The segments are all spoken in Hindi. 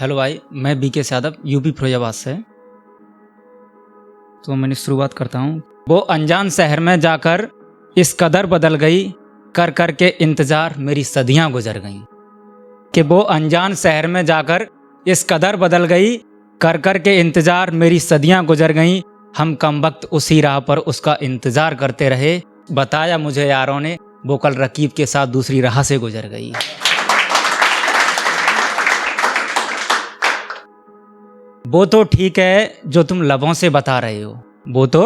हेलो भाई, मैं बीके यादव यूपी फिरोजाबाद से। तो मैंने शुरुआत करता हूँ। वो अनजान शहर में जाकर इस कदर बदल गई, कर कर के इंतज़ार मेरी सदियाँ गुजर गईं। कि वो अनजान शहर में जाकर इस कदर बदल गई, कर कर के इंतज़ार मेरी सदियाँ गुजर गईं। हम कमबख्त उसी राह पर उसका इंतज़ार करते रहे, बताया मुझे यारों ने वो कल रकीब के साथ दूसरी राह से गुजर गई। वो तो ठीक है जो तुम लबों से बता रहे हो, वो तो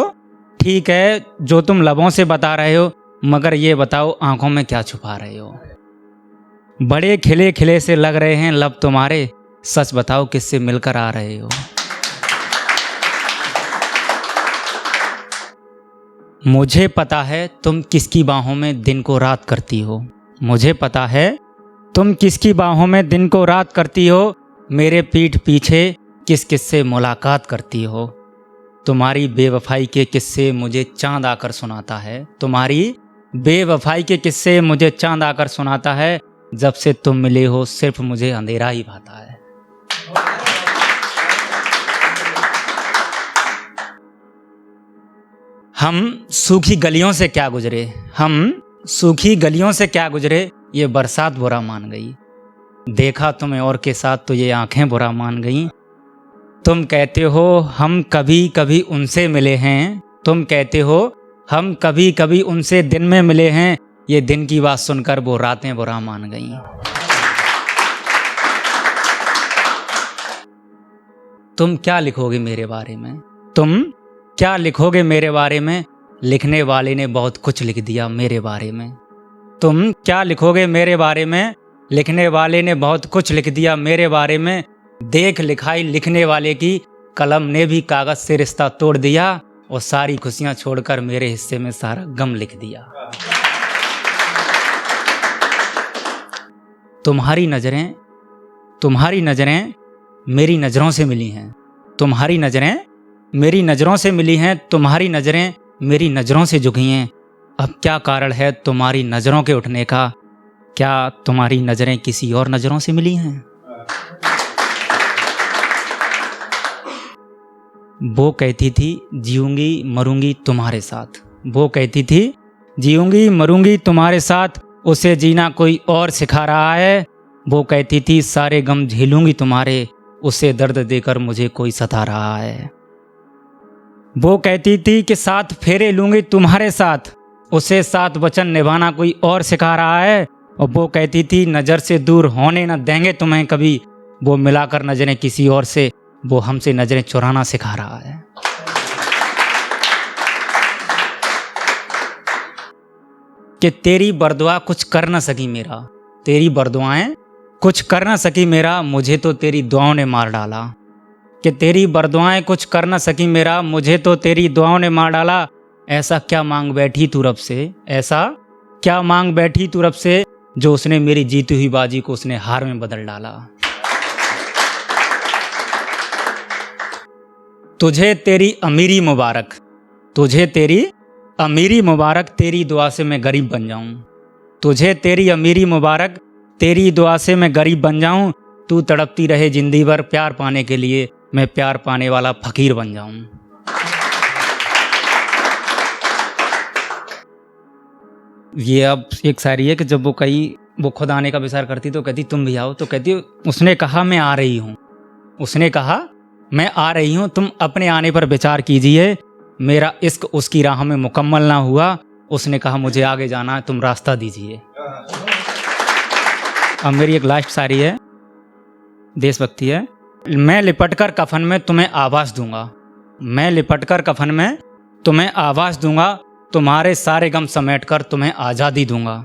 ठीक है जो तुम लबों से बता रहे हो, मगर ये बताओ आंखों में क्या छुपा रहे हो। बड़े खिले खिले से लग रहे हैं लब तुम्हारे, सच बताओ किससे मिलकर आ रहे हो। मुझे पता है तुम किसकी बाहों में दिन को रात करती हो, मुझे पता है तुम किसकी बाहों में दिन को रात करती हो। मेरे पीठ पीछे किस किससे मुलाकात करती हो। तुम्हारी बेवफाई के किस्से मुझे चांद आकर सुनाता है, तुम्हारी बेवफाई के किस्से मुझे चांद आकर सुनाता है। जब से तुम मिले हो सिर्फ मुझे अंधेरा ही भाता है। हम सूखी गलियों से क्या गुजरे, हम सूखी गलियों से क्या गुजरे, ये बरसात बुरा मान गई। देखा तुम्हें और के साथ तो ये आंखें बुरा मान गईं। तुम कहते हो हम कभी कभी उनसे मिले हैं, तुम कहते हो हम कभी कभी उनसे दिन में मिले हैं। ये दिन की बात सुनकर वो रातें बुरा मान गईं। तुम क्या लिखोगे मेरे बारे में, तुम क्या लिखोगे मेरे बारे में, लिखने वाले ने बहुत कुछ लिख दिया मेरे बारे में। तुम क्या लिखोगे मेरे बारे में, लिखने वाले ने बहुत कुछ लिख दिया मेरे बारे में। देख लिखाई लिखने वाले की, कलम ने भी कागज से रिश्ता तोड़ दिया, और सारी खुशियां छोड़कर मेरे हिस्से में सारा गम लिख दिया। तुम्हारी नजरें मेरी नजरों से मिली हैं, तुम्हारी नजरें मेरी नजरों से मिली हैं, तुम्हारी नजरें मेरी नजरों से झुकी हैं। अब क्या कारण है तुम्हारी नजरों के उठने का, क्या तुम्हारी नजरें किसी और नजरों से मिली हैं। वो कहती थी जीऊंगी मरूंगी तुम्हारे साथ, वो कहती थी जीऊंगी मरूंगी तुम्हारे साथ, उसे जीना कोई और सिखा रहा है। वो कहती थी सारे गम झेलूंगी तुम्हारे, उसे दर्द देकर मुझे कोई सता रहा है। वो कहती थी कि साथ फेरे लूंगी तुम्हारे साथ, उसे साथ वचन निभाना कोई और सिखा रहा है। और वो कहती थी नज़र से दूर होने न देंगे तुम्हें कभी, वो मिलाकर नजरें किसी और से, वो हमसे नजरें चुराना सिखा रहा है। कि तेरी बरदुआ कुछ कर न सकी मेरा, तेरी बरदुआएं कुछ कर न सकी मेरा, मुझे तो तेरी दुआओं ने मार डाला। कि तेरी बरदुआएं कुछ कर न सकी मेरा, मुझे तो तेरी दुआओं ने मार डाला। ऐसा क्या मांग बैठी तू रब से, ऐसा क्या मांग बैठी तू रब से, जो उसने मेरी जीती हुई बाजी को उसने हार में बदल डाला। तुझे तेरी अमीरी मुबारक, तुझे तेरी अमीरी मुबारक, तेरी दुआ से मैं गरीब बन जाऊं। तुझे तेरी अमीरी मुबारक, तेरी दुआ से मैं गरीब बन जाऊं। तू तड़पती रहे जिंदगी भर प्यार पाने के लिए, मैं प्यार पाने वाला फकीर बन जाऊं। ये अब एक शायरी है कि जब वो खुद आने का विचार करती तो कहती तुम भी आओ, तो कहती उसने कहा मैं आ रही हूँ, उसने कहा मैं आ रही हूँ, तुम अपने आने पर विचार कीजिए। मेरा इश्क उसकी राह में मुकम्मल ना हुआ, उसने कहा मुझे आगे जाना है, तुम रास्ता दीजिए। अब मेरी एक लास्ट शायरी है, देशभक्ति है। मैं लिपटकर कफन में तुम्हें आवाज़ दूंगा, मैं लिपटकर कफन में तुम्हें आवाज़ दूंगा, तुम्हारे सारे गम समेटकर तुम्हें आज़ादी दूंगा।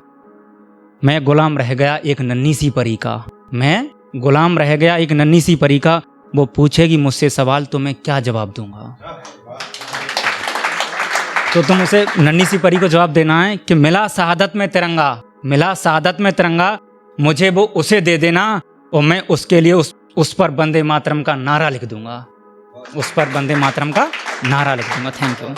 मैं गुलाम रह गया एक नन्ही सी परी का, मैं गुलाम रह गया एक नन्ही सी परी का, वो पूछेगी मुझसे सवाल तो मैं क्या जवाब दूंगा। तो तुम उसे नन्ही सी परी को जवाब देना है कि मिला शहादत में तिरंगा, मिला शहादत में तिरंगा, मुझे वो उसे दे देना, और मैं उसके लिए उस पर वंदे मातरम का नारा लिख दूंगा, उस पर वंदे मातरम का नारा लिख दूंगा। Thank you.